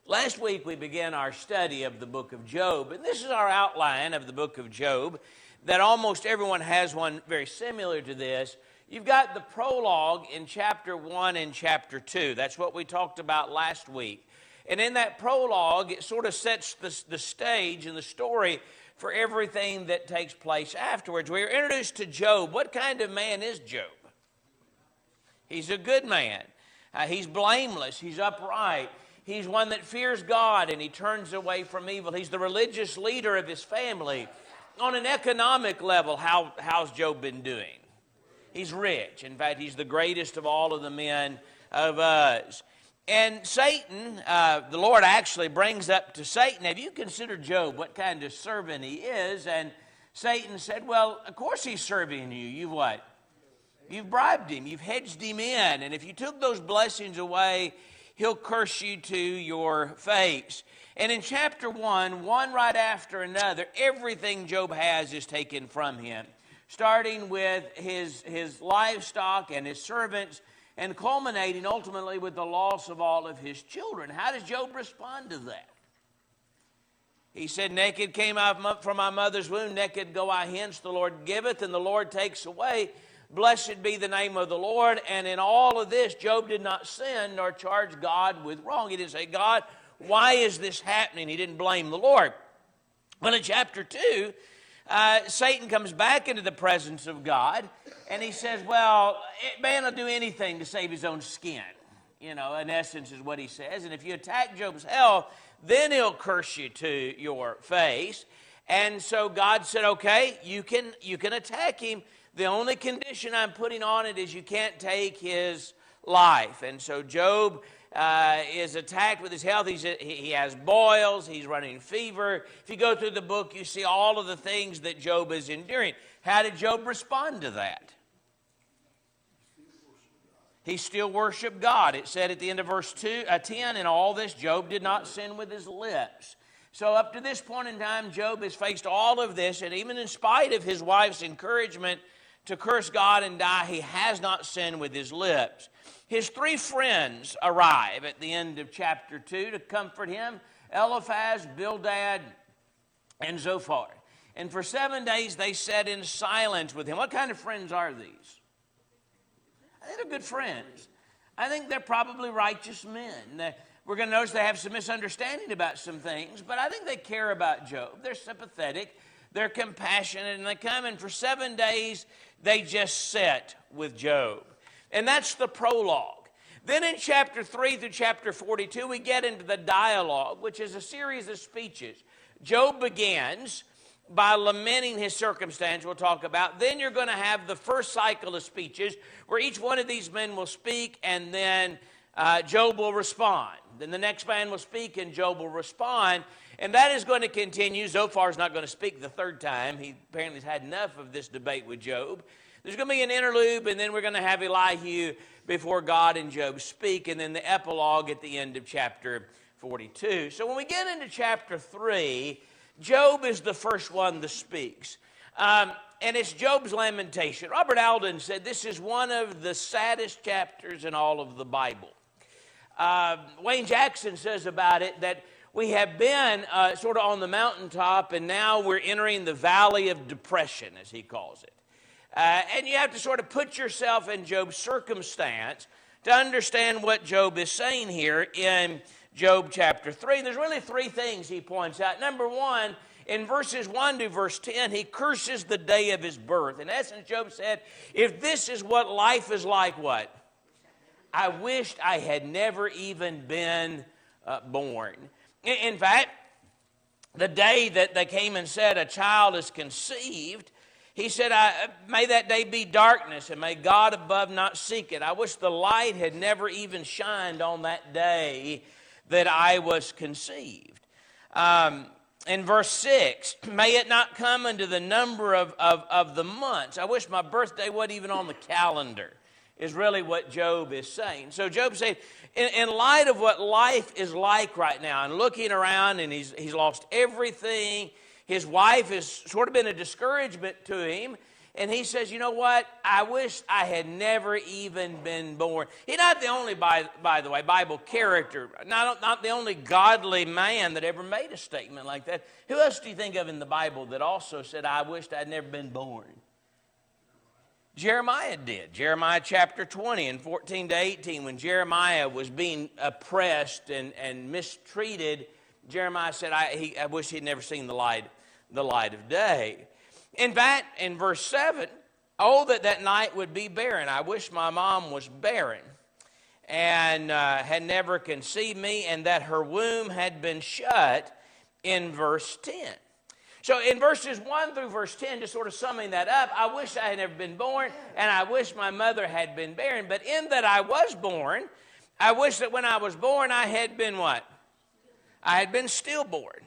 Last week we began our study of the book of Job, and this is our outline of the book of Job, that almost everyone has one very similar to this. You've got the prologue in chapter 1 and chapter 2. That's what we talked about last week. And in that prologue, it sort of sets the stage and the story for everything that takes place afterwards. We are introduced to Job. What kind of man is Job? He's a good man. He's blameless. He's upright. He's one that fears God and he turns away from evil. He's the religious leader of his family. On an economic level, how's Job been doing? He's rich. In fact, he's the greatest of all of the men of us. And Satan, the Lord actually brings up to Satan, have you considered Job, what kind of servant he is? And Satan said, well, of course he's serving you. You've what? You've bribed him. You've hedged him in. And if you took those blessings away, he'll curse you to your face. And in chapter 1, one right after another, everything Job has is taken from him, starting with his livestock and his servants, and culminating ultimately with the loss of all of his children. How does Job respond to that? He said, naked came I from my mother's womb, naked go I hence, the Lord giveth, and the Lord takes away. Blessed be the name of the Lord. And in all of this, Job did not sin nor charge God with wrong. He didn't say, God, why is this happening? He didn't blame the Lord. Well, in chapter 2, Satan comes back into the presence of God, and he says, well, man will do anything to save his own skin. You know, in essence is what he says. And if you attack Job's health, then he'll curse you to your face. And so God said, okay, you can attack him. The only condition I'm putting on it is you can't take his life. And so Job is attacked with his health. He has boils. He's running fever. If you go through the book, you see all of the things that Job is enduring. How did Job respond to that? He still worshiped God. It said at the end of verse 10, in all this, Job did not sin with his lips. So up to this point in time, Job has faced all of this, and even in spite of his wife's encouragement to curse God and die, he has not sinned with his lips. His three friends arrive at the end of chapter 2 to comfort him, Eliphaz, Bildad, and Zophar. And for 7 days they sat in silence with him. What kind of friends are these? I think they're good friends. I think they're probably righteous men. We're going to notice they have some misunderstanding about some things, but I think they care about Job. They're sympathetic. They're compassionate, and they come, and for 7 days, they just sat with Job. And that's the prologue. Then in chapter 3 through chapter 42, we get into the dialogue, which is a series of speeches. Job begins by lamenting his circumstance, we'll talk about. Then you're going to have the first cycle of speeches, where each one of these men will speak, and then Job will respond. Then the next man will speak, and Job will respond. And that is going to continue. Zophar's not going to speak the third time. He apparently has had enough of this debate with Job. There's going to be an interlude, and then we're going to have Elihu before God and Job speak, and then the epilogue at the end of chapter 42. So when we get into chapter 3, Job is the first one that speaks. And it's Job's lamentation. Robert Alden said this is one of the saddest chapters in all of the Bible. Wayne Jackson says about it that we have been sort of on the mountaintop, and now we're entering the valley of depression, as he calls it. And you have to sort of put yourself in Job's circumstance to understand what Job is saying here in Job chapter 3. There's really three things he points out. Number one, in verses 1 to verse 10, he curses the day of his birth. In essence, Job said, if this is what life is like, what? I wished I had never even been born. In fact, the day that they came and said a child is conceived, he said, may that day be darkness, and may God above not seek it. I wish the light had never even shined on that day that I was conceived. In verse 6, may it not come into the number of the months. I wish my birthday wasn't even on the calendar, is really what Job is saying. So Job said, in light of what life is like right now, and looking around, and he's lost everything, his wife has sort of been a discouragement to him. And he says, you know what? I wish I had never even been born. He's not the only, by the way, Bible character, not the only godly man that ever made a statement like that. Who else do you think of in the Bible that also said, I wished I'd never been born? Jeremiah did. Jeremiah chapter 20 and 14 to 18, when Jeremiah was being oppressed and mistreated, Jeremiah said, I wish he'd never seen the light of day. In fact, in verse 7, oh, that night would be barren. I wish my mom was barren and had never conceived me, and that her womb had been shut, in verse 10. So in verses 1 through verse 10, just sort of summing that up, I wish I had never been born, and I wish my mother had been barren. But in that I was born, I wish that when I was born I had been what? I had been stillborn.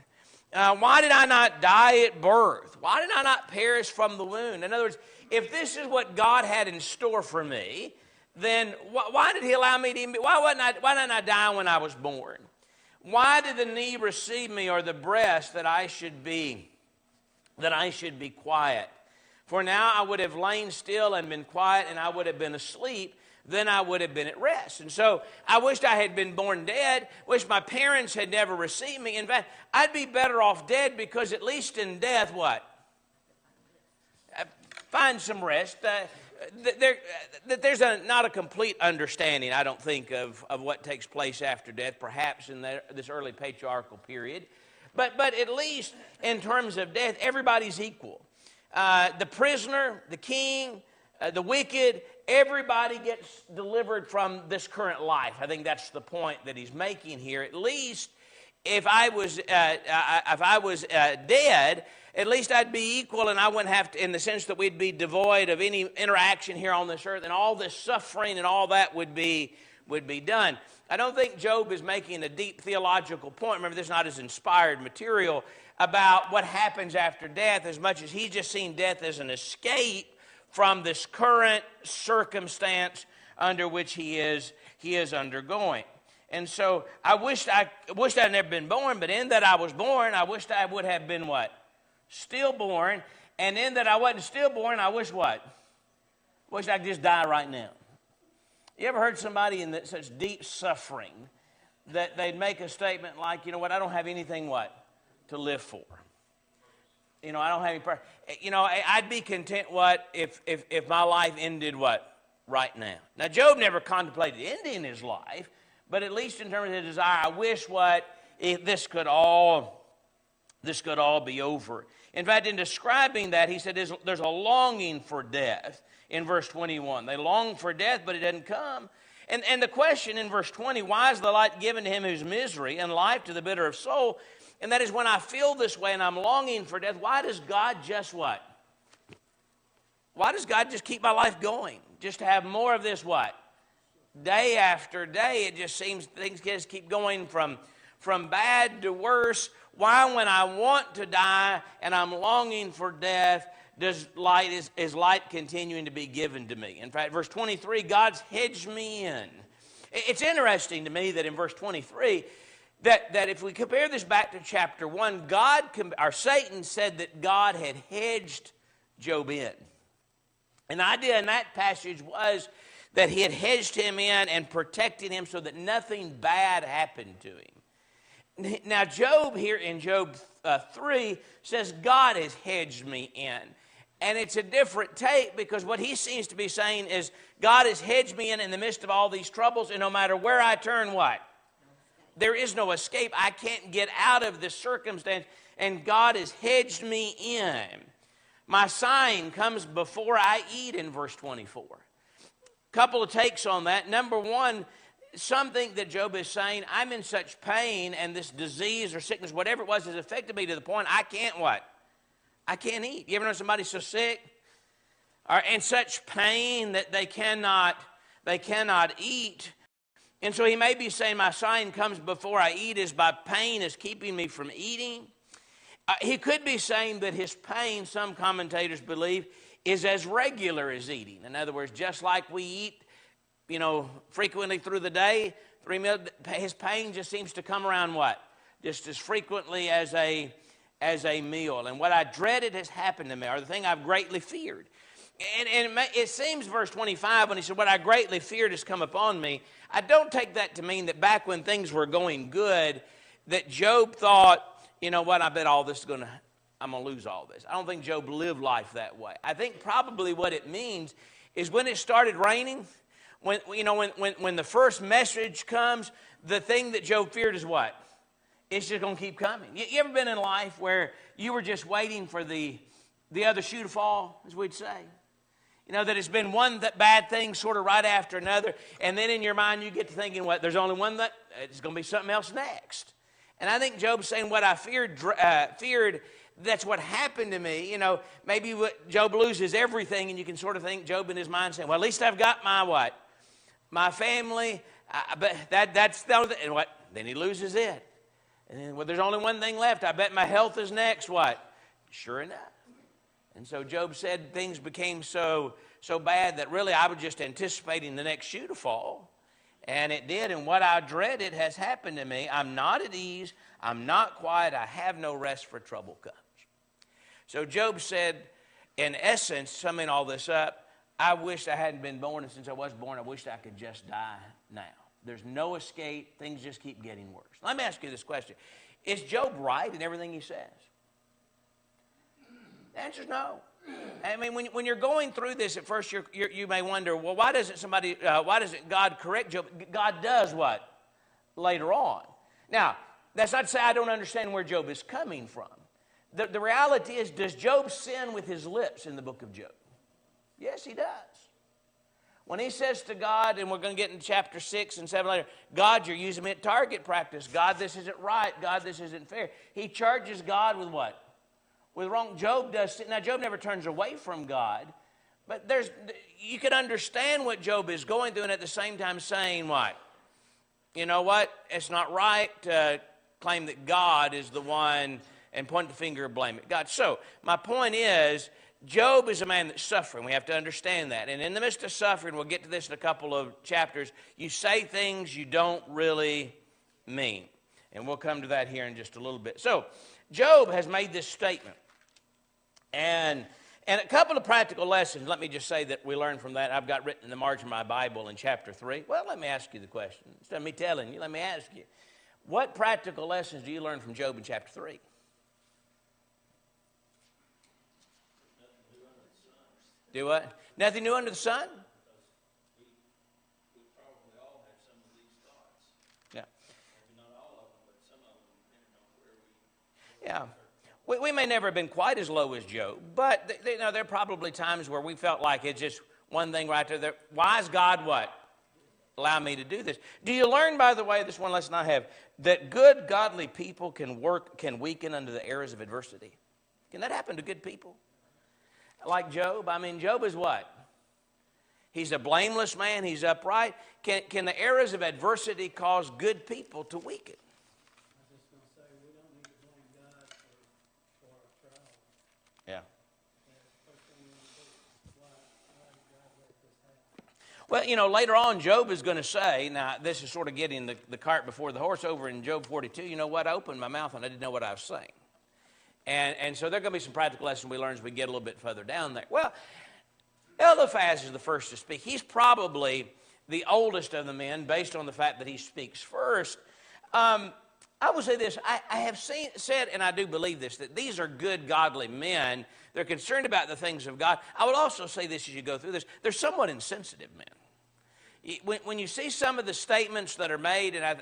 Why did I not die at birth? Why did I not perish from the womb? In other words, if this is what God had in store for me, then why did he allow me to, why didn't I die when I was born? Why did the knee receive me, or the breast that I should be quiet? For now I would have lain still and been quiet, and I would have been asleep. Then I would have been at rest. And so I wished I had been born dead, wished my parents had never received me. In fact, I'd be better off dead, because at least in death, what? Find some rest. There's not a complete understanding, I don't think, of what takes place after death, perhaps in this early patriarchal period. But at least in terms of death, everybody's equal. The prisoner, the king, the wicked, everybody gets delivered from this current life. I think that's the point that he's making here. At least if I was dead, at least I'd be equal, and I wouldn't have to, in the sense that we'd be devoid of any interaction here on this earth, and all this suffering and all that would be done. I don't think Job is making a deep theological point. Remember, this is not his inspired material about what happens after death, as much as he's just seen death as an escape from this current circumstance under which he is undergoing. And so I wished I'd never been born, but in that I was born, I wished I would have been what? Stillborn. And in that I wasn't stillborn, I wish what? Wish I could just die right now. You ever heard somebody in such deep suffering that they'd make a statement like, you know what, I don't have anything what? To live for. You know, I don't have any prayer. You know, I'd be content what if my life ended what? Right now. Now, Job never contemplated ending his life, but at least in terms of his desire, I wish what if this could all be over. In fact, in describing that, he said there's a longing for death in verse 21. They long for death, but it doesn't come. And the question in verse 20, why is the light given to him whose misery, and life to the bitter of soul? And that is, when I feel this way and I'm longing for death, why does God just what? Why does God just keep my life going? Just to have more of this what? Day after day, it just seems things just keep going from bad to worse. Why, when I want to die and I'm longing for death, is light continuing to be given to me? In fact, verse 23, God's hedged me in. It's interesting to me that in verse 23, that if we compare this back to chapter 1, Satan said that God had hedged Job in. And the idea in that passage was that he had hedged him in and protected him so that nothing bad happened to him. Now, Job here in Job 3 says, God has hedged me in. And it's a different take, because what he seems to be saying is, God has hedged me in the midst of all these troubles, and no matter where I turn, what? There is no escape. I can't get out of this circumstance, and God has hedged me in. My sign comes before I eat, in verse 24. Couple of takes on that. Number one, some think that Job is saying, I'm in such pain, and this disease or sickness, whatever it was, has affected me to the point I can't what? I can't eat. You ever know somebody so sick or in such pain that they cannot eat? And so he may be saying, my sign comes before I eat, is my pain is keeping me from eating. He could be saying that his pain, some commentators believe, is as regular as eating. In other words, just like we eat, frequently through the day, 3 meals, his pain just seems to come around what? Just as frequently as a meal. And what I dreaded has happened to me, or the thing I've greatly feared. And it seems, verse 25, when he said, what I greatly feared has come upon me, I don't take that to mean that back when things were going good, that Job thought, you know what, I bet I'm going to lose all this. I don't think Job lived life that way. I think probably what it means is when it started raining, when the first message comes, the thing that Job feared is what? It's just going to keep coming. You ever been in life where you were just waiting for the other shoe to fall, as we'd say? You know, that it's been one bad thing sort of right after another, and then in your mind you get to thinking, what, there's only one that it's going to be something else next. And I think Job's saying what I feared, that's what happened to me. You know, maybe Job loses everything, and you can sort of think Job in his mind saying, well, at least I've got my what? My family, but that's the only thing. And what? Then he loses it. And then, well, there's only one thing left. I bet my health is next. What? Sure enough. And so Job said things became so bad that really I was just anticipating the next shoe to fall. And it did. And what I dreaded has happened to me. I'm not at ease. I'm not quiet. I have no rest, for trouble comes. So Job said, in essence, summing all this up, I wish I hadn't been born. And since I was born, I wish I could just die now. There's no escape. Things just keep getting worse. Let me ask you this question. Is Job right in everything he says? The answer is no. I mean, when you're going through this, at first you may wonder, well, why doesn't God correct Job? God does what? Later on. Now, that's not to say I don't understand where Job is coming from. The reality is, does Job sin with his lips in the book of Job? Yes, he does. When he says to God, and we're going to get in chapter 6 and 7 later, God, you're using me at target practice. God, this isn't right. God, this isn't fair. He charges God with what? With wrong. Job does. Now, Job never turns away from God, but you can understand what Job is going through, and at the same time saying what? You know what? It's not right to claim that God is the one and point the finger and blame it. God. So, my point is, Job is a man that's suffering. We have to understand that. And in the midst of suffering, we'll get to this in a couple of chapters, you say things you don't really mean. And we'll come to that here in just a little bit. So, Job has made this statement. And a couple of practical lessons, let me just say that we learn from that. I've got written in the margin of my Bible in chapter 3. Well, let me ask you the question. Instead of me telling you, let me ask you. What practical lessons do you learn from Job in chapter 3? Do what? Nothing new under the sun? We probably all have some of these thoughts. Yeah. Maybe not all of them, but some of them, depending on where we... Yeah. We may never have been quite as low as Job, but there are probably times where we felt like it's just one thing right there. Why is God what? Allow me to do this. Do you learn, by the way, this one lesson I have, that good, godly people can weaken under the errors of adversity? Can that happen to good people? Like Job? I mean, Job is what? He's a blameless man. He's upright. Can the errors of adversity cause good people to weaken? I was just going to say, we don't need to blame God for our trials. Yeah. That's the first thing we need to do. Why did God let this happen? Well, you know, later on, Job is going to say, now this is sort of getting the cart before the horse over in Job 42, you know what? I opened my mouth and I didn't know what I was saying. And so there are going to be some practical lessons we learn as we get a little bit further down there. Well, Eliphaz is the first to speak. He's probably the oldest of the men based on the fact that he speaks first. I will say this. I have said, and I do believe this, that these are good, godly men. They're concerned about the things of God. I will also say this as you go through this. They're somewhat insensitive men. When you see some of the statements that are made, and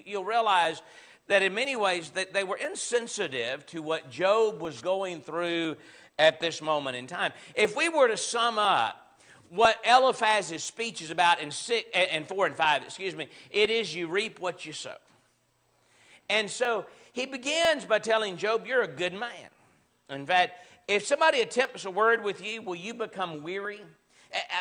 you'll realize that in many ways that they were insensitive to what Job was going through at this moment in time. If we were to sum up what Eliphaz's speech is about in 4 and 5, it is you reap what you sow. And so he begins by telling Job, you're a good man. In fact, if somebody attempts a word with you, will you become weary?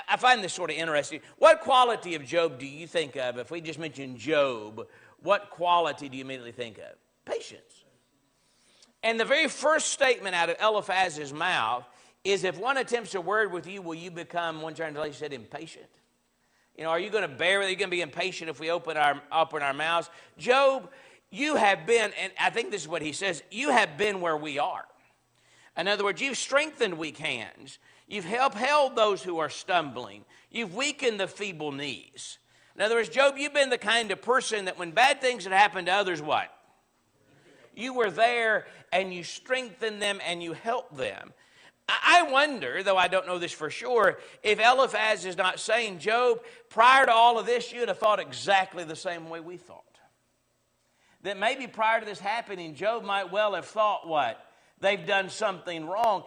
I find this sort of interesting. What quality of Job do you think of? If we just mention Job, what quality do you immediately think of? Patience. And the very first statement out of Eliphaz's mouth is, if one attempts a word with you, will you become, one translation said, impatient? You know, are you going to bear with it? Are you going to be impatient if we open our mouths? Job, you have been, and I think this is what he says, you have been where we are. In other words, you've strengthened weak hands. You've upheld those who are stumbling. You've weakened the feeble knees. In other words, Job, you've been the kind of person that when bad things had happened to others, what? You were there and you strengthened them and you helped them. I wonder, though I don't know this for sure, if Eliphaz is not saying, Job, prior to all of this, you'd have thought exactly the same way we thought. That maybe prior to this happening, Job might well have thought what? They've done something wrong.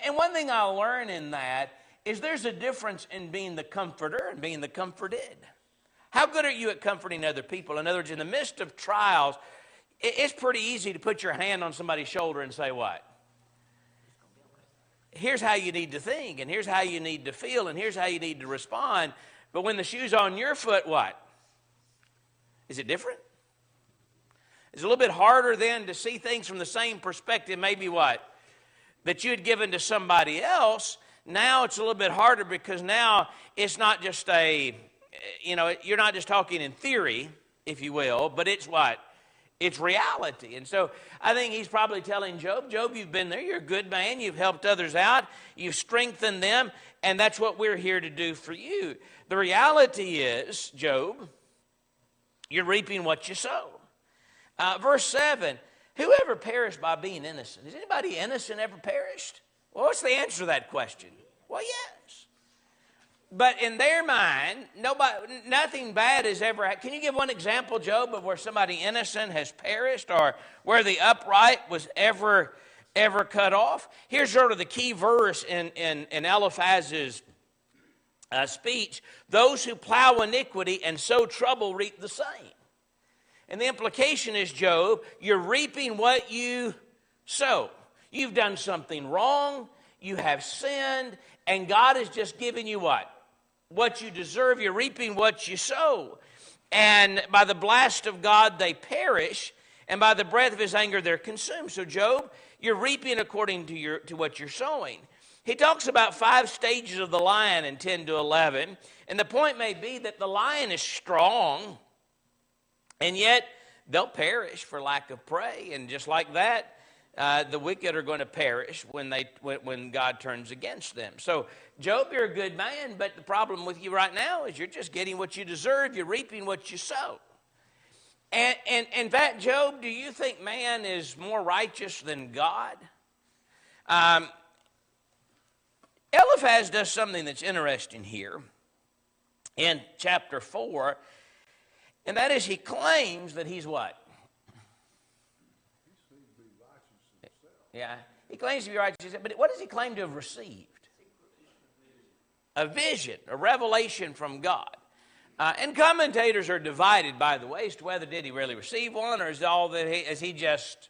And one thing I learn in that is there's a difference in being the comforter and being the comforted. How good are you at comforting other people? In other words, in the midst of trials, it's pretty easy to put your hand on somebody's shoulder and say what? Here's how you need to think, and here's how you need to feel, and here's how you need to respond. But when the shoe's on your foot, what? Is it different? It's a little bit harder then to see things from the same perspective, maybe what? That you had given to somebody else. Now it's a little bit harder because now it's not just you're not just talking in theory, if you will, but it's what? It's reality. And so I think he's probably telling Job, you've been there. You're a good man. You've helped others out. You've strengthened them. And that's what we're here to do for you. The reality is, Job, you're reaping what you sow. Verse 7, whoever perished by being innocent? Has anybody innocent ever perished? Well, what's the answer to that question? Well, yes. But in their mind, nothing bad has ever happened. Can you give one example, Job, of where somebody innocent has perished or where the upright was ever cut off? Here's sort of the key verse in Eliphaz's speech. Those who plow iniquity and sow trouble reap the same. And the implication is, Job, you're reaping what you sow. You've done something wrong. You have sinned. And God is just giving you what? What you deserve. You're reaping what you sow. And by the blast of God they perish, and by the breath of his anger they're consumed. So Job, you're reaping according to what you're sowing. He talks about 5 stages of the lion in 10 to 11. And the point may be that the lion is strong, and yet they'll perish for lack of prey. And just like that, the wicked are going to perish when God turns against them. So, Job, you're a good man, but the problem with you right now is you're just getting what you deserve. You're reaping what you sow. And in fact, Job, do you think man is more righteous than God? Eliphaz does something that's interesting here in chapter 4, and that is he claims that he's what? Yeah, he claims to be righteous, but what does he claim to have received? A vision, a revelation from God. And commentators are divided, by the way, as to whether did he really receive one, or is he just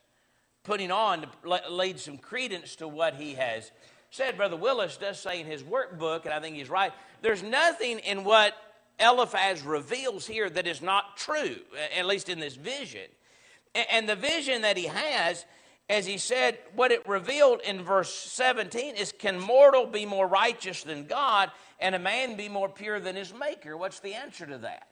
putting on to lead some credence to what he has said. Brother Willis does say in his workbook, and I think he's right, there's nothing in what Eliphaz reveals here that is not true, at least in this vision. And the vision that he has, as he said, what it revealed in verse 17 is, can mortal be more righteous than God, and a man be more pure than his maker? What's the answer to that?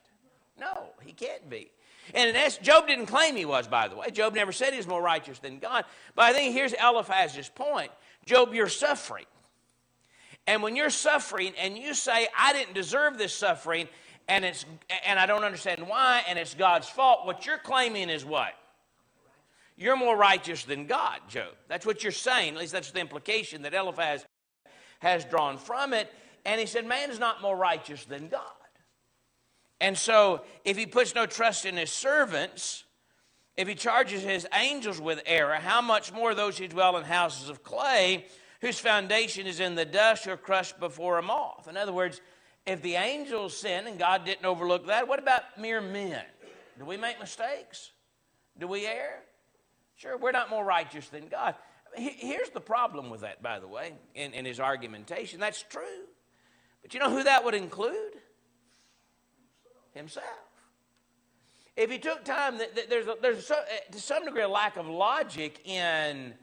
No, he can't be. And Job didn't claim he was, by the way. Job never said he was more righteous than God. But I think here's Eliphaz's point. Job, you're suffering. And when you're suffering and you say, I didn't deserve this suffering, and I don't understand why, and it's God's fault, what you're claiming is what? You're more righteous than God, Job. That's what you're saying. At least that's the implication that Eliphaz has drawn from it. And he said, man is not more righteous than God. And so if he puts no trust in his servants, if he charges his angels with error, how much more those who dwell in houses of clay, whose foundation is in the dust, who are crushed before a moth? In other words, if the angels sin and God didn't overlook that, what about mere men? Do we make mistakes? Do we err? Sure, we're not more righteous than God. Here's the problem with that, by the way, in his argumentation. That's true. But you know who that would include? Himself. If he took time, there's to some degree a lack of logic in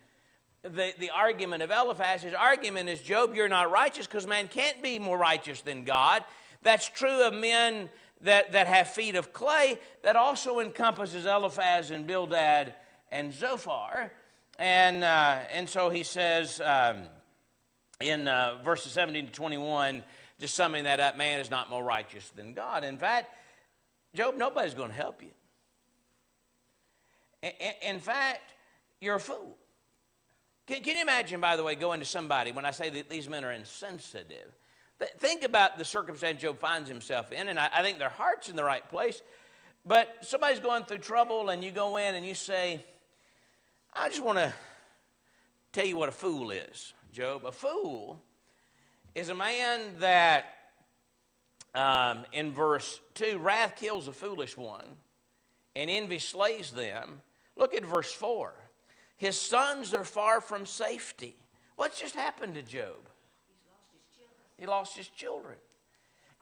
the argument of Eliphaz. His argument is, Job, you're not righteous because man can't be more righteous than God. That's true of men that have feet of clay. That also encompasses Eliphaz and Bildad and Zophar. And so he says, in verses 17 to 21, just summing that up, man is not more righteous than God. In fact, Job, nobody's going to help you. In fact, you're a fool. Can you imagine, by the way, going to somebody, when I say that these men are insensitive, think about the circumstance Job finds himself in, and I think their heart's in the right place, but somebody's going through trouble, and you go in and you say, I just want to tell you what a fool is, Job. A fool is a man that, in verse 2, wrath kills the foolish one, and envy slays them. Look at verse 4. His sons are far from safety. What's just happened to Job? He lost his children.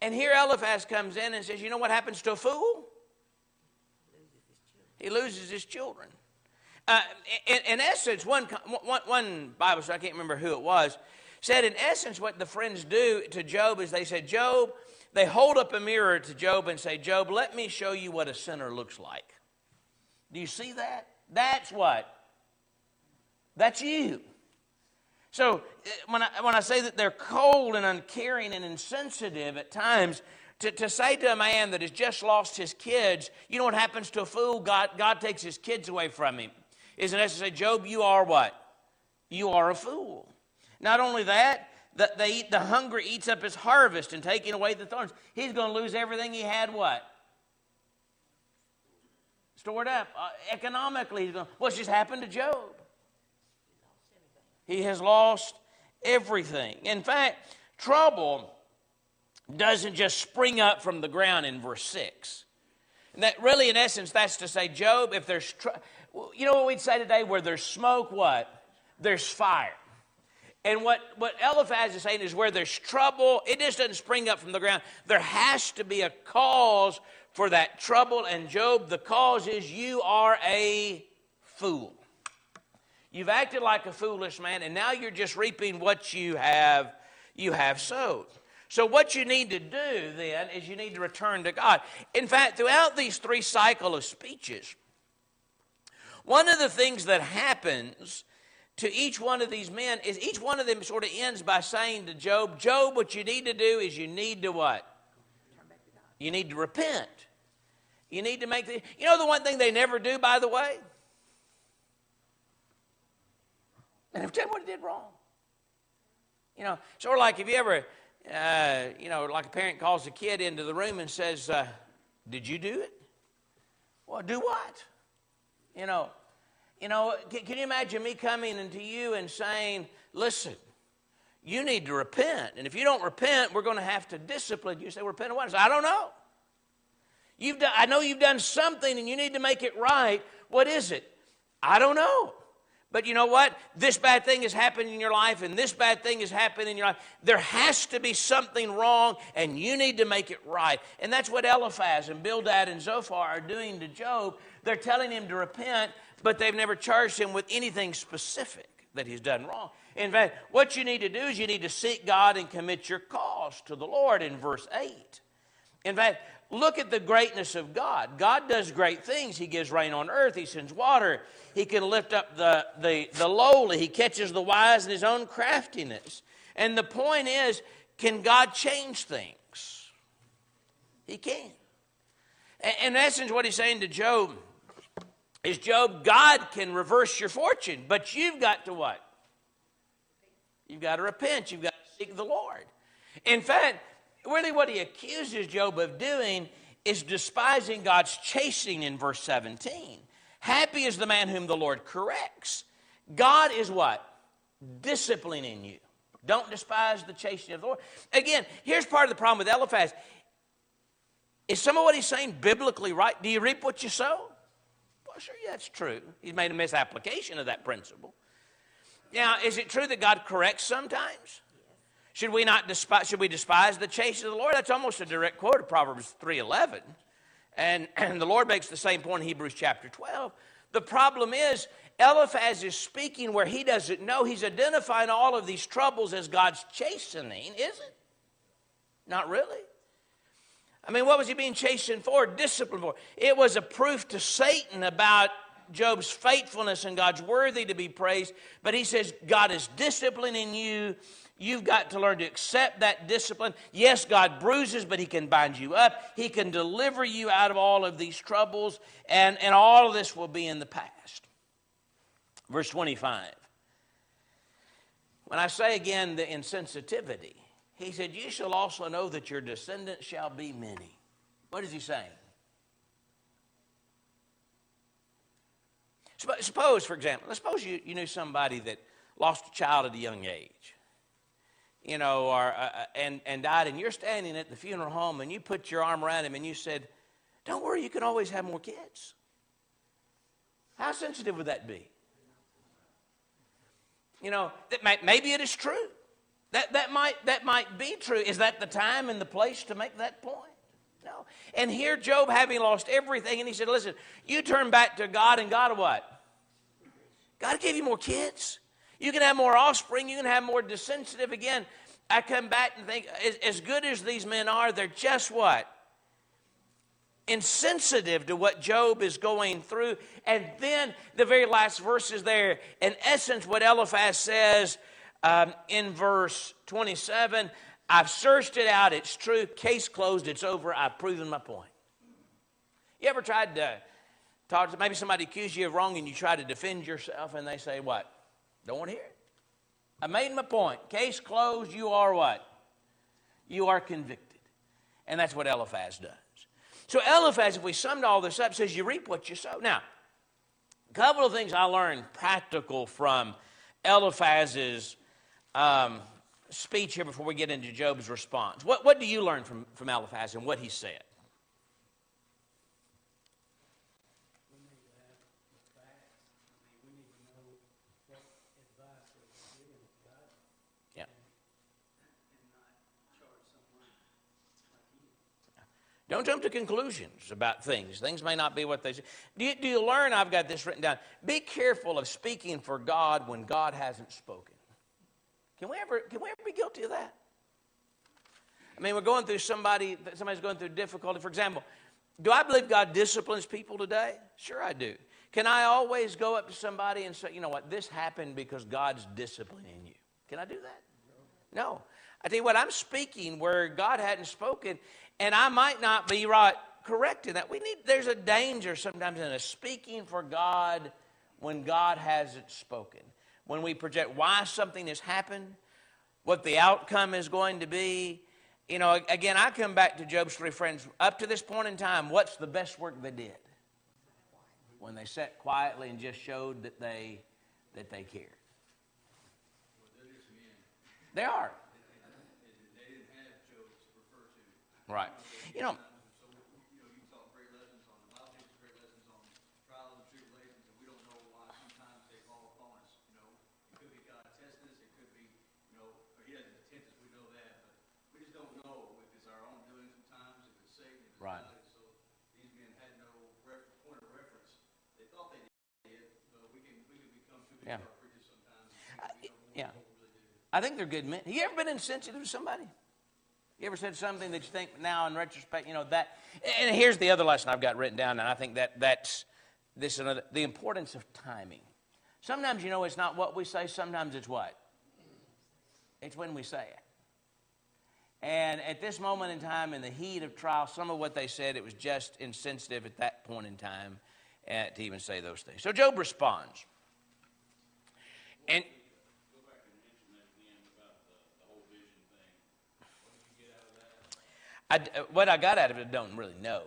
And here Eliphaz comes in and says, you know what happens to a fool? He loses his children. In essence, one Bible study, I can't remember who it was, said in essence what the friends do to Job is they said, Job, they hold up a mirror to Job and say, Job, let me show you what a sinner looks like. Do you see that? That's what? That's you. So when I say that they're cold and uncaring and insensitive at times, to say to a man that has just lost his kids, you know what happens to a fool? God takes his kids away from him. Isn't it to say, Job, you are what? You are a fool. Not only that, the hunger eats up his harvest and taking away the thorns. He's going to lose everything he had what? Stored up. Economically, what's just happened to Job? He has lost everything. In fact, trouble doesn't just spring up from the ground in verse 6. And that really, in essence, that's to say, Job, if there's, you know what we'd say today, where there's smoke, what? There's fire. And what Eliphaz is saying is where there's trouble, it just doesn't spring up from the ground. There has to be a cause for that trouble. And Job, the cause is you are a fool. You've acted like a foolish man, and now you're just reaping what you have sowed. So what you need to do then is you need to return to God. In fact, throughout these three cycles of speeches, one of the things that happens to each one of these men is each one of them sort of ends by saying to Job, Job, what you need to do is you need to what? You need to repent. You need to make you know the one thing they never do, by the way? And I'll tell you what he did wrong. You know, sort of like if you ever, like a parent calls a kid into the room and says, did you do it? Well, do what? You know, can you imagine me coming into you and saying, listen, you need to repent. And if you don't repent, we're going to have to discipline you. You say, repent of what? I say, I don't know. I know you've done something and you need to make it right. What is it? I don't know. But you know what? This bad thing has happened in your life and this bad thing has happened in your life. There has to be something wrong and you need to make it right. And that's what Eliphaz and Bildad and Zophar are doing to Job. They're telling him to repent, but they've never charged him with anything specific that he's done wrong. In fact, what you need to do is you need to seek God and commit your cause to the Lord in verse 8. In fact, look at the greatness of God. God does great things. He gives rain on earth. He sends water. He can lift up the lowly. He catches the wise in his own craftiness. And the point is, can God change things? He can. In essence, what he's saying to Job is, Job, God can reverse your fortune, but you've got to what? You've got to repent. You've got to seek the Lord. In fact, really what he accuses Job of doing is despising God's chastening in verse 17. Happy is the man whom the Lord corrects. God is what? Disciplining you. Don't despise the chastening of the Lord. Again, here's part of the problem with Eliphaz. Is some of what he's saying biblically right? Do you reap what you sow? Well, sure, yeah, that's true. He's made a misapplication of that principle. Now, is it true that God corrects sometimes? Should we despise the chastening of the Lord? That's almost a direct quote of Proverbs 3:11. And the Lord makes the same point in Hebrews chapter 12. The problem is, Eliphaz is speaking where he doesn't know. He's identifying all of these troubles as God's chastening, is it? Not really. I mean, what was he being chastened for? Discipline for. It was a proof to Satan about Job's faithfulness and God's worthy to be praised. But he says, God is disciplining you You've got to learn to accept that discipline. Yes, God bruises, but He can bind you up. He can deliver you out of all of these troubles, and all of this will be in the past. Verse 25. When I say again the insensitivity, He said, you shall also know that your descendants shall be many. What is He saying? Suppose, for example, suppose you knew somebody that lost a child at a young age, and died, and you're standing at the funeral home, and you put your arm around him, and you said, don't worry, you can always have more kids. How sensitive would that be? Maybe it is true. That might be true. Is that the time and the place to make that point? No. And here Job, having lost everything, and he said, listen, you turn back to God, and God what? God gave you more kids. You can have more offspring. You can have more descendants. Again, I come back and think, as good as these men are, they're just what? Insensitive to what Job is going through. And then the very last verses there, in essence, what Eliphaz says in verse 27, I've searched it out, it's true, case closed, it's over, I've proven my point. You ever tried to talk to, maybe somebody accused you of wrong and you try to defend yourself and they say what? Don't want to hear it. I made my point. Case closed, you are what? You are convicted. And that's what Eliphaz does. So Eliphaz, if we summed all this up, says you reap what you sow. Now, a couple of things I learned practical from Eliphaz's speech here before we get into Job's response. What do you learn from Eliphaz and what he said? We need to have the facts. We need to know what advice that we're giving to God. Yeah. And not charge someone like you. Don't jump to conclusions about things. Things may not be what they say. Do you learn, I've got this written down, be careful of speaking for God when God hasn't spoken. Can we ever be guilty of that? I mean, we're going through somebody's going through difficulty. For example, do I believe God disciplines people today? Sure I do. Can I always go up to somebody and say, you know what, this happened because God's disciplining you? Can I do that? No. I tell you what, I'm speaking where God hadn't spoken, and I might not be right correct in that. There's a danger sometimes in us speaking for God when God hasn't spoken. When we project why something has happened, what the outcome is going to be. Again, I come back to Job's three friends. Up to this point in time, what's the best work they did? When they sat quietly and just showed that they cared. They are. They didn't have Job to refer to. Right. So, you can talk great lessons on the Bible, teaches great lessons on trials and tribulations, and we don't know why sometimes they fall upon us. It could be God testing us, it could be, or He doesn't tempt us, we know that, but we just don't know if it's our own doing sometimes, if it's Satan, if it's Right. God. So these men had no point of reference. They thought they did, but we can become too big Yeah. for our britches sometimes. Yeah. I think they're good men. Have you ever been insensitive to somebody? You ever said something that you think now in retrospect, that? And here's the other lesson I've got written down, and I think that's the importance of timing. Sometimes, it's not what we say. Sometimes it's what? It's when we say it. And at this moment in time, in the heat of trial, some of what they said, it was just insensitive at that point in time to even say those things. So Job responds. And what I got out of it, I don't really know.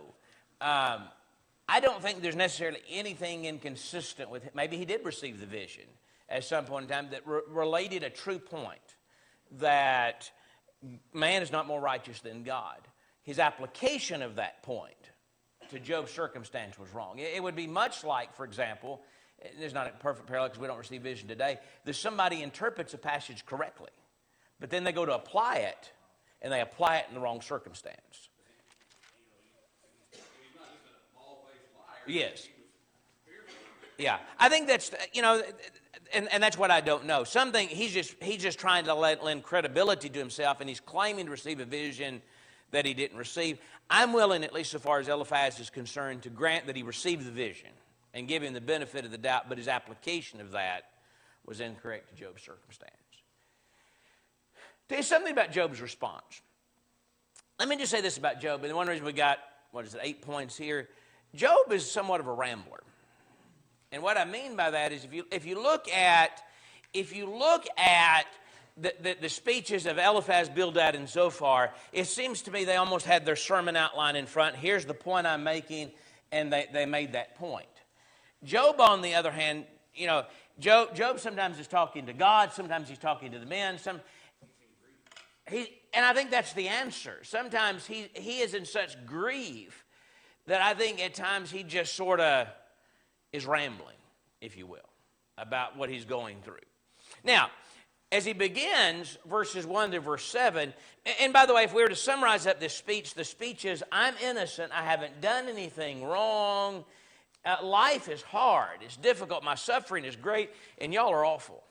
I don't think there's necessarily anything inconsistent with it. Maybe he did receive the vision at some point in time that related a true point, that man is not more righteous than God. His application of that point to Job's circumstance was wrong. It would be much like, for example, there's not a perfect parallel because we don't receive vision today, that somebody interprets a passage correctly, but then they go to apply it, and they apply it in the wrong circumstance. Yes. Yeah. I think that's, and that's what I don't know. Something, he's just trying to lend credibility to himself, and he's claiming to receive a vision that he didn't receive. I'm willing, at least so far as Eliphaz is concerned, to grant that he received the vision and give him the benefit of the doubt, but his application of that was incorrect to Job's circumstance. Tell you something about Job's response. Let me just say this about Job, and one reason we got, 8 points here. Job is somewhat of a rambler. And what I mean by that is if you look at the speeches of Eliphaz, Bildad, and Zophar, it seems to me they almost had their sermon outline in front. Here's the point I'm making, and they made that point. Job, on the other hand, Job sometimes is talking to God, sometimes he's talking to the men. And I think that's the answer. Sometimes he is in such grief that I think at times he just sort of is rambling, if you will, about what he's going through. Now, as he begins, verses 1 to verse 7, and by the way, if we were to summarize up this speech, the speech is, I'm innocent, I haven't done anything wrong, life is hard, it's difficult, my suffering is great, and y'all are awful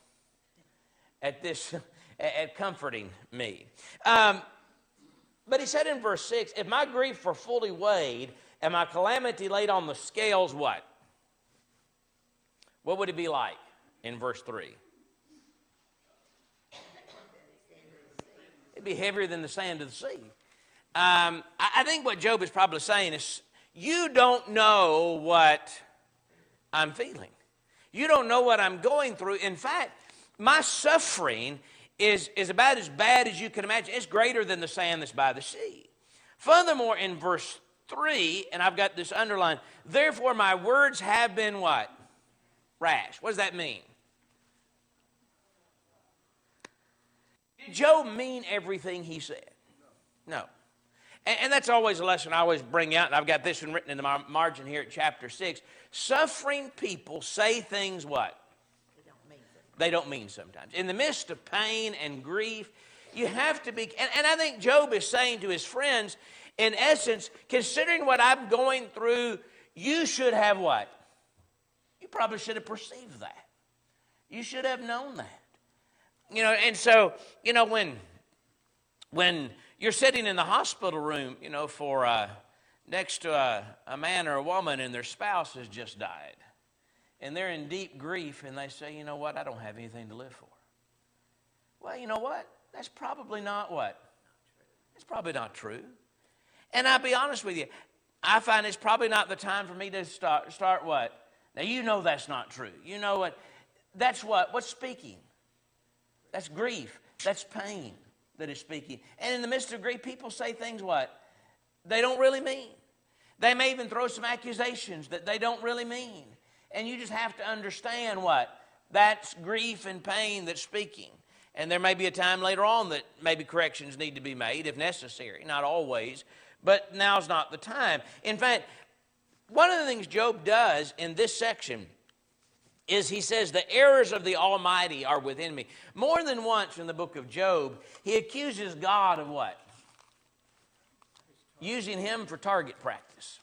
at this, at comforting me. But he said in verse 6, if my grief were fully weighed, and my calamity laid on the scales, what? What would it be like in verse 3? It'd be heavier than the sand of the sea. I think what Job is probably saying is, you don't know what I'm feeling. You don't know what I'm going through. In fact, my suffering is about as bad as you can imagine. It's greater than the sand that's by the sea. Furthermore, in verse 3, and I've got this underlined, therefore my words have been what? Rash. What does that mean? Did Job mean everything he said? No. And that's always a lesson I always bring out, and I've got this one written in the margin here at chapter 6. Suffering people say things what? They don't mean sometimes. In the midst of pain and grief, you have to be, and I think Job is saying to his friends, in essence, considering what I'm going through, you should have what? You probably should have perceived that. You should have known that. And so, when you're sitting in the hospital room, for next to a man or a woman and their spouse has just died, and they're in deep grief, and they say, you know what, I don't have anything to live for. Well, you know what? That's probably not what? It's probably not true. And I'll be honest with you, I find it's probably not the time for me to start what? Now, you know that's not true. You know what? That's what? What's speaking? That's grief. That's pain that is speaking. And in the midst of grief, people say things what? They don't really mean. They may even throw some accusations that they don't really mean. And you just have to understand what? That's grief and pain that's speaking. And there may be a time later on that maybe corrections need to be made if necessary. Not always, but now's not the time. In fact, one of the things Job does in this section is he says, the errors of the Almighty are within me. More than once in the book of Job, he accuses God of what? Using him for target practice.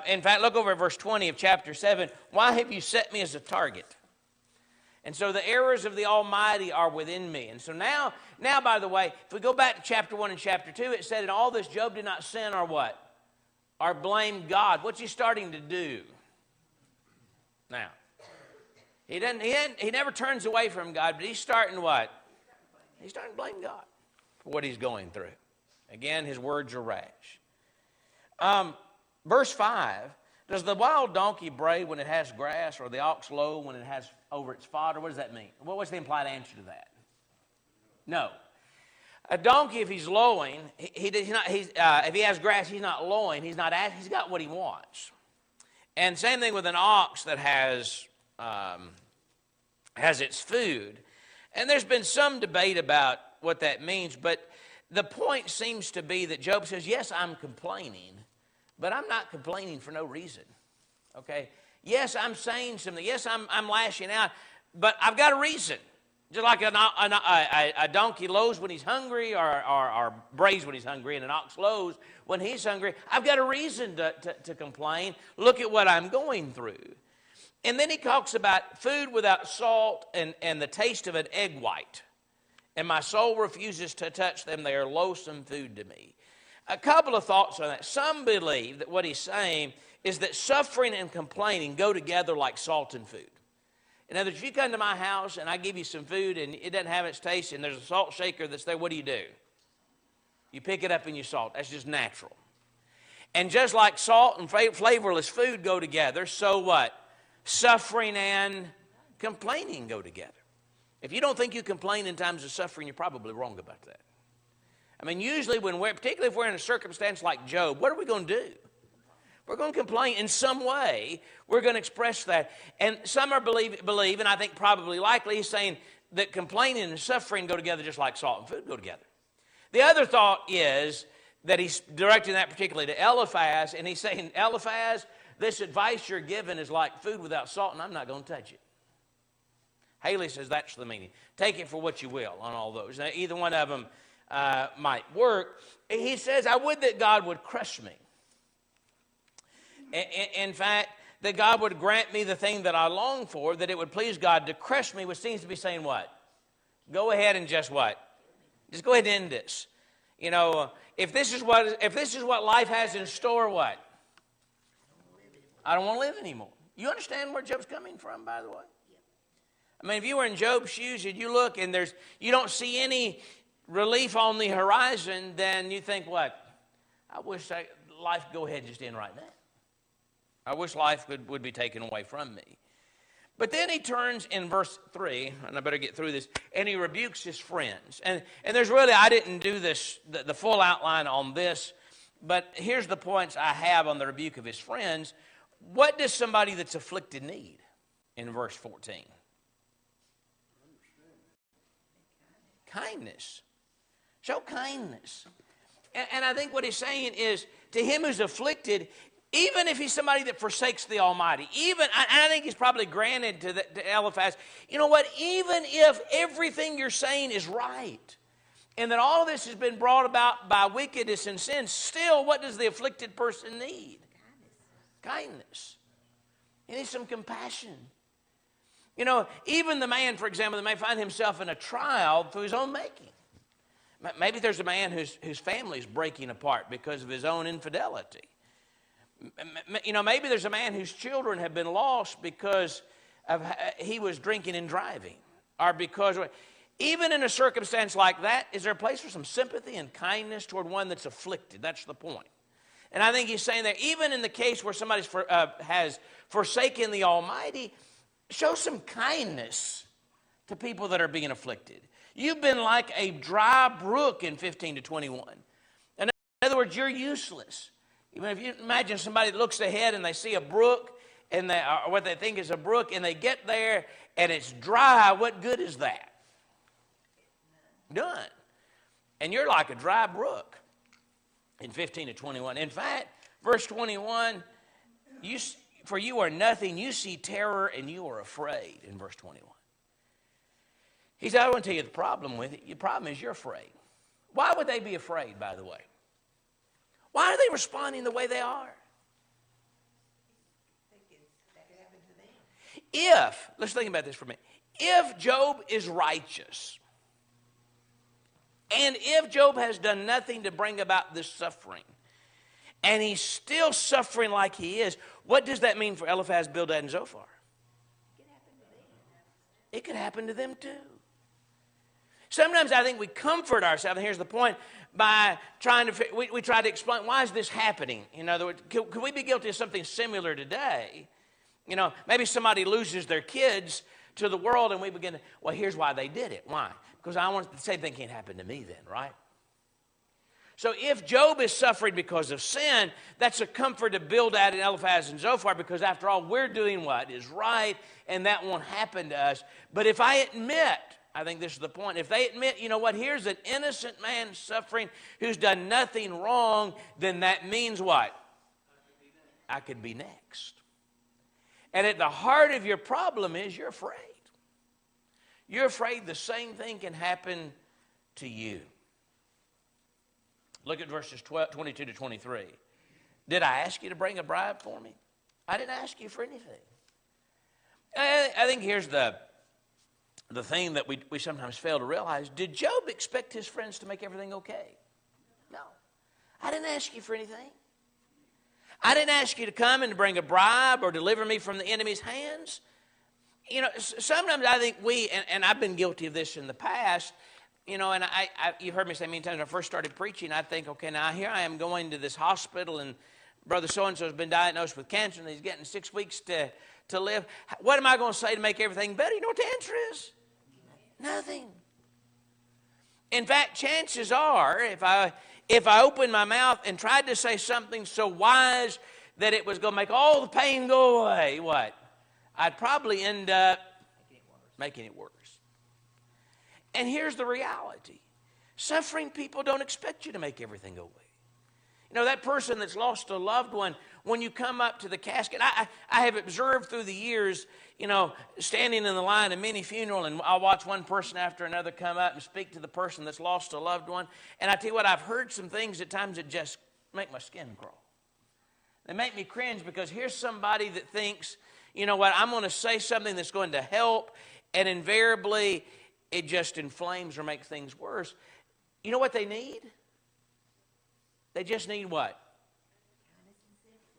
In fact, look over at verse 20 of chapter 7. Why have you set me as a target? And so the errors of the Almighty are within me. And so now, by the way, if we go back to chapter 1 and chapter 2, it said in all this Job did not sin or what? Or blame God. What's he starting to do? Now, he never turns away from God, but he's starting what? He's starting to blame God for what he's going through. Again, his words are rash. Verse 5, does the wild donkey bray when it has grass, or the ox low when it has over its fodder? What does that mean? What's the implied answer to that? No. A donkey, if he's lowing, if he has grass, he's not lowing. He's got what he wants. And same thing with an ox that has its food. And there's been some debate about what that means, but the point seems to be that Job says, yes, I'm complaining, but I'm not complaining for no reason, okay? Yes, I'm saying something. Yes, I'm lashing out, but I've got a reason. Just like a donkey lows when he's hungry or brays when he's hungry, and an ox lows when he's hungry. I've got a reason to complain. Look at what I'm going through. And then he talks about food without salt and the taste of an egg white. And my soul refuses to touch them. They are loathsome food to me. A couple of thoughts on that. Some believe that what he's saying is that suffering and complaining go together like salt and food. In other words, if you come to my house and I give you some food and it doesn't have its taste and there's a salt shaker that's there, what do? You pick it up and you salt. That's just natural. And just like salt and flavorless food go together, so what? Suffering and complaining go together. If you don't think you complain in times of suffering, you're probably wrong about that. I mean, usually particularly if we're in a circumstance like Job, what are we going to do? We're going to complain in some way. We're going to express that. And some are believe, and I think probably likely, he's saying that complaining and suffering go together just like salt and food go together. The other thought is that he's directing that particularly to Eliphaz, and he's saying, Eliphaz, this advice you're given is like food without salt, and I'm not going to touch it. Haley says that's the meaning. Take it for what you will on all those. Now, either one of them might work. He says, I would that God would crush me. In fact, that God would grant me the thing that I long for, that it would please God to crush me, which seems to be saying what? Go ahead and just what? Just go ahead and end this. You know, if this is what life has in store, what? I don't want to live anymore. You understand where Job's coming from, by the way? I mean, if you were in Job's shoes and you look and you don't see any relief on the horizon, then you think, what? I wish life could go ahead and just end right now. I wish life would be taken away from me. But then he turns in verse 3, and I better get through this, and he rebukes his friends. And there's really, I didn't do this, the full outline on this, but here's the points I have on the rebuke of his friends. What does somebody that's afflicted need in verse 14? Kindness. Show kindness. And I think what he's saying is, to him who's afflicted, even if he's somebody that forsakes the Almighty, I think he's probably granted to Eliphaz, you know what, even if everything you're saying is right, and that all of this has been brought about by wickedness and sin, still, what does the afflicted person need? Kindness. He needs some compassion. You know, even the man, for example, that may find himself in a trial through his own making. Maybe there's a man whose family's breaking apart because of his own infidelity. You know, maybe there's a man whose children have been lost because he was drinking and driving. Or because, even in a circumstance like that, is there a place for some sympathy and kindness toward one that's afflicted? That's the point. And I think he's saying that even in the case where somebody has forsaken the Almighty, show some kindness to people that are being afflicted. You've been like a dry brook in 15 to 21. In other words, you're useless. Even if you imagine somebody that looks ahead and they see a brook, or what they think is a brook, and they get there and it's dry, what good is that? None. And you're like a dry brook in 15 to 21. In fact, verse 21, for you are nothing, you see terror and you are afraid, in verse 21. He said, I want to tell you the problem with it. The problem is you're afraid. Why would they be afraid, by the way? Why are they responding the way they are? Let's think about this for a minute. If Job is righteous, and if Job has done nothing to bring about this suffering, and he's still suffering like he is, what does that mean for Eliphaz, Bildad, and Zophar? It could happen to them too. Sometimes I think we comfort ourselves, and here's the point, by trying to, we try to explain, why is this happening? In other words, could we be guilty of something similar today? You know, maybe somebody loses their kids to the world, and we begin to, well, here's why they did it. Why? Because I want the same thing can't happen to me then, right? So if Job is suffering because of sin, that's a comfort to Bildad and Eliphaz and Zophar, because after all, we're doing what is right, and that won't happen to us. But if I admit, I think this is the point, if they admit, you know what, here's an innocent man suffering who's done nothing wrong, then that means what? I could be next. And at the heart of your problem is you're afraid. You're afraid the same thing can happen to you. Look at verses 22 to 23. Did I ask you to bring a bribe for me? I didn't ask you for anything. I think here's the thing that we sometimes fail to realize. Did Job expect his friends to make everything okay? No. I didn't ask you for anything. I didn't ask you to come and to bring a bribe or deliver me from the enemy's hands. You know, sometimes I think and I've been guilty of this in the past, you know, and you've heard me say many times when I first started preaching, I think, okay, now here I am going to this hospital, and Brother so-and-so has been diagnosed with cancer, and he's getting 6 weeks to live. What am I going to say to make everything better? You know what the answer is? Nothing. In fact, chances are, if I opened my mouth and tried to say something so wise that it was going to make all the pain go away, what? I'd probably end up making it worse. And here's the reality. Suffering people don't expect you to make everything go away. You know, that person that's lost a loved one, when you come up to the casket, I have observed through the years, you know, standing in the line of many funerals, and I'll watch one person after another come up and speak to the person that's lost a loved one. And I tell you what, I've heard some things at times that just make my skin crawl. They make me cringe, because here's somebody that thinks, you know what, I'm going to say something that's going to help, and invariably it just inflames or makes things worse. You know what they need? They just need what?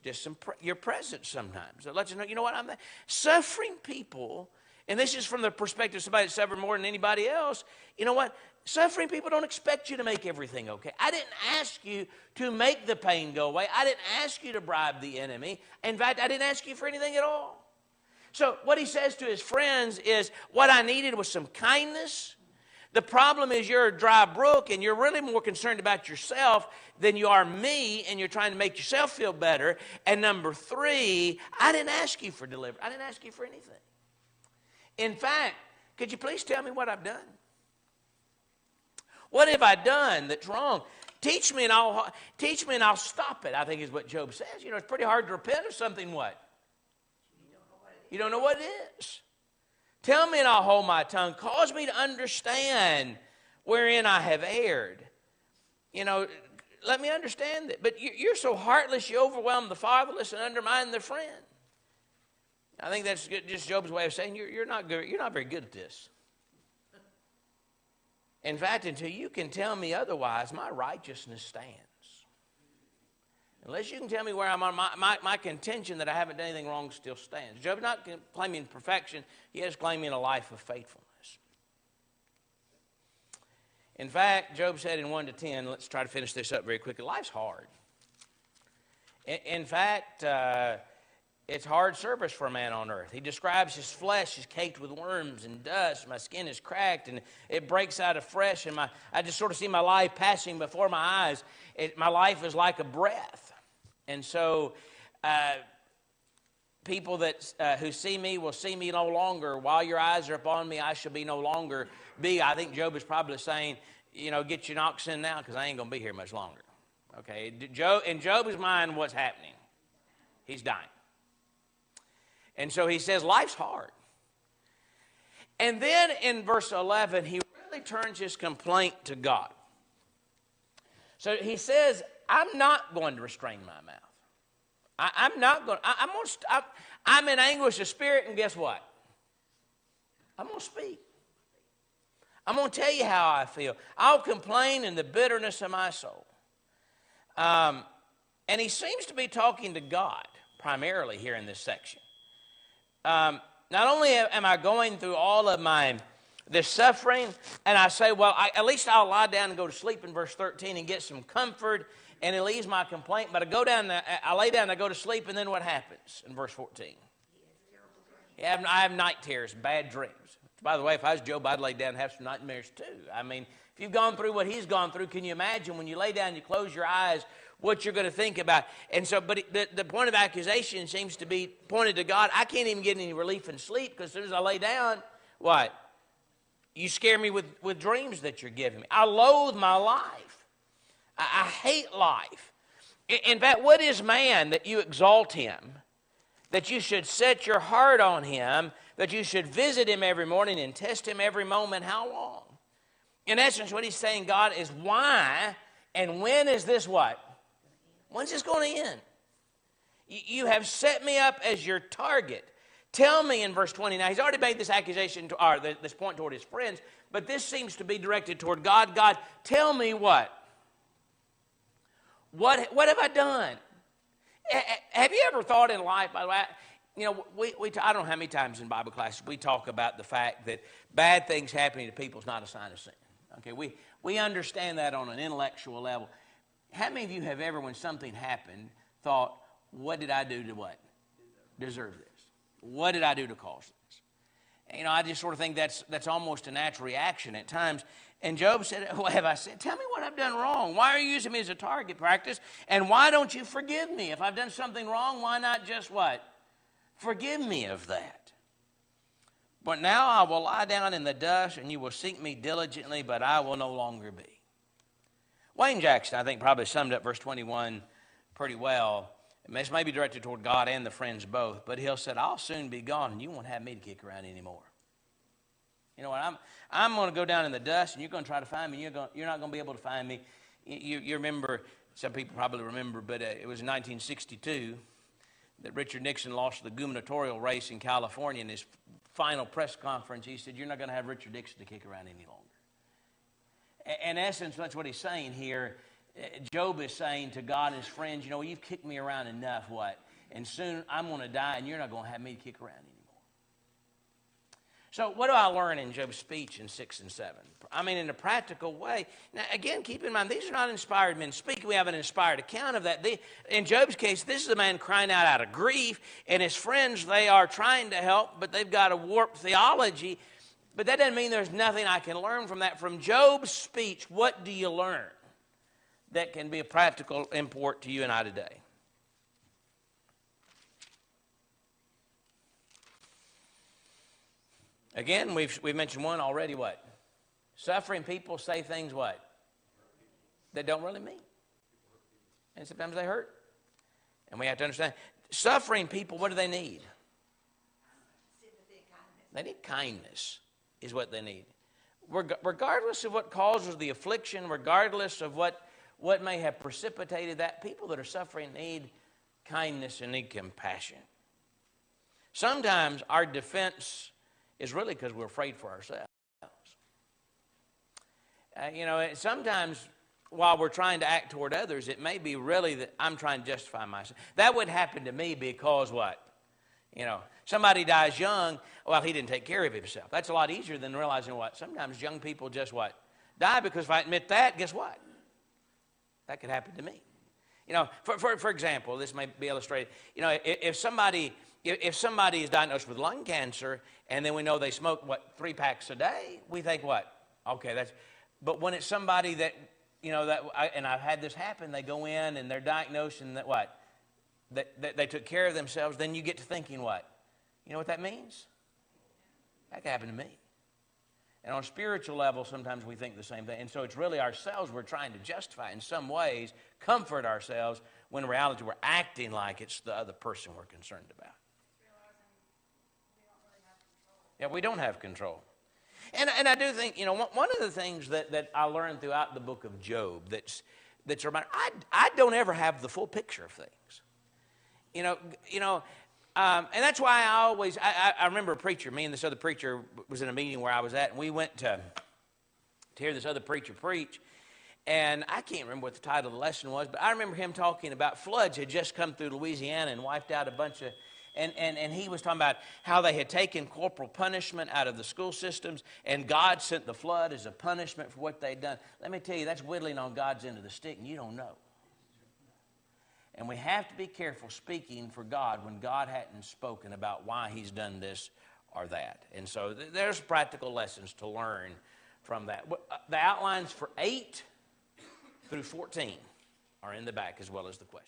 Just your presence sometimes. That lets you know, you know what, I'm suffering people, and this is from the perspective of somebody that suffered more than anybody else. You know what? Suffering people don't expect you to make everything okay. I didn't ask you to make the pain go away. I didn't ask you to bribe the enemy. In fact, I didn't ask you for anything at all. So what he says to his friends is, what I needed was some kindness. The problem is you're a dry brook, and you're really more concerned about yourself than you are me, and you're trying to make yourself feel better. And number three, I didn't ask you for deliverance. I didn't ask you for anything. In fact, could you please tell me what I've done? What have I done that's wrong? Teach me and I'll stop it, I think is what Job says. You know, it's pretty hard to repent of something what? You don't know what it is. Tell me and I'll hold my tongue. Cause me to understand wherein I have erred. You know, let me understand it. But you're so heartless, you overwhelm the fatherless and undermine their friend. I think that's just Job's way of saying you're not good. You're not very good at this. In fact, until you can tell me otherwise, my righteousness stands. Unless you can tell me where I'm on, my contention that I haven't done anything wrong still stands. Job's not claiming perfection. He is claiming a life of faithfulness. In fact, Job said in 1 to 10, let's try to finish this up very quickly, life's hard. In fact, it's hard service for a man on earth. He describes his flesh is caked with worms and dust. My skin is cracked and it breaks out afresh. And I just sort of see my life passing before my eyes. My life is like a breath. And so people that who see me will see me no longer. While your eyes are upon me, I shall be no longer be. I think Job is probably saying, you know, get your knocks in now, because I ain't going to be here much longer. Okay, in Job's mind, what's happening? He's dying. And so he says, life's hard. And then in verse 11, he really turns his complaint to God. So he says, I'm not going to restrain my mouth. I'm in anguish of spirit, and guess what? I'm going to speak. I'm going to tell you how I feel. I'll complain in the bitterness of my soul. And he seems to be talking to God primarily here in this section. Not only am I going through all of this suffering, and I say, well, at least I'll lie down and go to sleep in verse 13 and get some comfort, and it leaves my complaint. But I lay down and I go to sleep, and then what happens in verse 14? I have night terrors, bad dreams. By the way, if I was Job, I'd lay down and have some nightmares too. I mean, if you've gone through what he's gone through, can you imagine when you lay down and you close your eyes what you're going to think about? And so, but the point of accusation seems to be pointed to God. I can't even get any relief in sleep, because as soon as I lay down, what? You scare me with dreams that you're giving me. I loathe my life. I hate life. In fact, what is man that you exalt him, that you should set your heart on him, that you should visit him every morning and test him every moment? How long? In essence, what he's saying, God, is why and when is this what? When's this going to end? You have set me up as your target. Tell me in verse 20. Now, he's already made this accusation, or this point toward his friends, but this seems to be directed toward God. God, tell me what? What have I done? Have you ever thought in life, by the way, you know, I don't know how many times in Bible classes we talk about the fact that bad things happening to people is not a sign of sin. Okay, we understand that on an intellectual level. How many of you have ever, when something happened, thought, what did I do to what? Deserve this? What did I do to cause this? You know, I just sort of think that's almost a natural reaction at times. And Job said, what have I said? Tell me what I've done wrong. Why are you using me as a target practice? And why don't you forgive me? If I've done something wrong, why not just what? Forgive me of that. But now I will lie down in the dust, and you will seek me diligently, but I will no longer be. Wayne Jackson, I think, probably summed up verse 21 pretty well. This may be directed toward God and the friends both, but he'll said, I'll soon be gone, and you won't have me to kick around anymore. You know what? I'm going to go down in the dust, and you're going to try to find me. You're not going to be able to find me. You remember, some people probably remember, but it was in 1962 that Richard Nixon lost the gubernatorial race in California. In his final press conference, he said, you're not going to have Richard Nixon to kick around any longer. In essence, that's what he's saying here. Job is saying to God and his friends, you know, you've kicked me around enough, what? And soon I'm going to die, and you're not going to have me to kick around anymore. So what do I learn in Job's speech in 6 and 7? I mean, in a practical way. Now, again, keep in mind, these are not inspired men speaking. We have an inspired account of that. In Job's case, this is a man crying out of grief, and his friends, they are trying to help, but they've got a warped theology. But that doesn't mean there's nothing I can learn from that. From Job's speech, what do you learn that can be of practical import to you and I today? Again, we've mentioned one already, what? Suffering people say things, what? That don't really mean. And sometimes they hurt. And we have to understand, suffering people, what do they need? Sympathy and kindness. They need kindness is what they need. Regardless of what causes the affliction, regardless of what may have precipitated that, people that are suffering need kindness and need compassion. Sometimes our defense is really because we're afraid for ourselves. Sometimes while we're trying to act toward others, it may be really that I'm trying to justify myself. That would happen to me because what? Somebody dies young, well, he didn't take care of himself. That's a lot easier than realizing what? Sometimes young people just what? Die, because if I admit that, guess what? That could happen to me. For example, this may be illustrated. If somebody is diagnosed with lung cancer, and then we know they smoke, 3 packs a day, we think what? Okay, but when it's somebody that, and I've had this happen, they go in and they're diagnosed and that what? That they took care of themselves, then you get to thinking what? You know what that means? That could happen to me. And on a spiritual level, sometimes we think the same thing. And so it's really ourselves we're trying to justify in some ways, comfort ourselves, when in reality we're acting like it's the other person we're concerned about. Yeah, we don't have control. And I do think, one of the things that I learned throughout the book of Job that's a reminder, I don't ever have the full picture of things. And that's why I remember a preacher, me and this other preacher was in a meeting where I was at, and we went to hear this other preacher preach. And I can't remember what the title of the lesson was, but I remember him talking about floods had just come through Louisiana and wiped out a bunch of, and he was talking about how they had taken corporal punishment out of the school systems, and God sent the flood as a punishment for what they'd done. Let me tell you, that's whittling on God's end of the stick, and you don't know. And we have to be careful speaking for God when God hadn't spoken about why he's done this or that. And so there's practical lessons to learn from that. The outlines for 8 through 14 are in the back, as well as the question.